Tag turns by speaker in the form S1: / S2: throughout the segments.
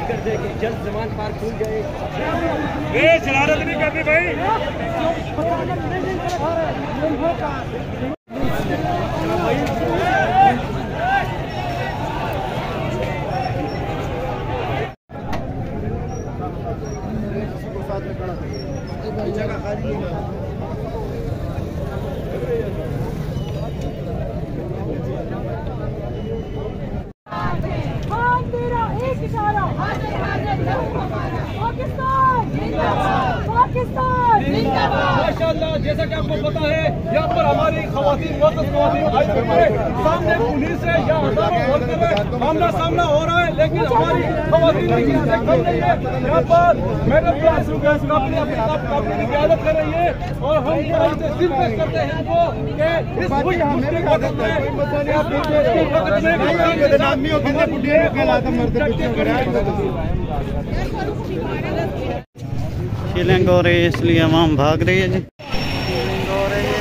S1: Appeal करते हैं कि जल्द जमान पार खुल जाए।
S2: ये शरारत नहीं करनी भाई।
S1: माशाअल्लाह, जैसा कि आपको पता है यहाँ पर हमारी खवातीन आई हुई है, सामने पुलिस है, यहाँ हजारों वर्कर है, आमना सामना हो रहा है, लेकिन हमारी खवातीन की यहाँ पर मैडम काफी क्यादत कर रही है और हम दिल पेश करते हैं इनको कि इस मुश्किल वक्त
S3: किलिंग हो रही है, इसलिए आवाम भाग रही है जी। किलिंग हो रही है।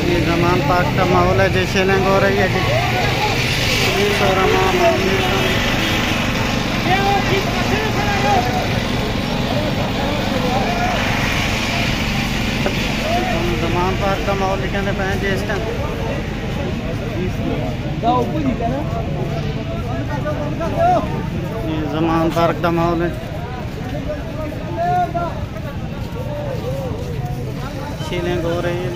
S3: ये जमान पाक का माहौल है जी, शिलिंग हो रही है जी। पुलिस और जमान पाक का माहौल कहते पे जी इस टाइम। ये जमान पार्क का माहौल है, शीलिंग हो रही है।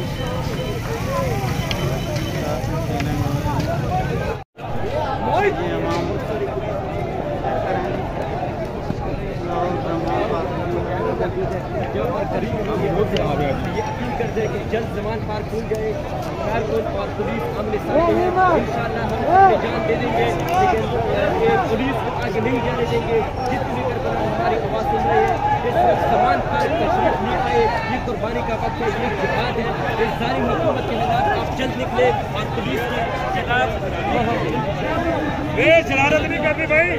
S1: अपील करते हैं कि जल्द जमान पार खुल जाए। और पुलिस आमने सामने है, इंशाअल्लाह हम जान दे देंगे, लेकिन पुलिस को आगे नहीं जाने देंगे। जितनी भी करबला हमारी आवाज़ सुन रहे हैं, इस वक्त जमान पार तशरीफ नहीं आए, ये कुर्बानी का वक्त है, ये जिहाद है। इस जालिम हुकूमत के खिलाफ आप जल्द निकले और पुलिस के खिलाफ
S2: ये शरारत नहीं करनी भाई।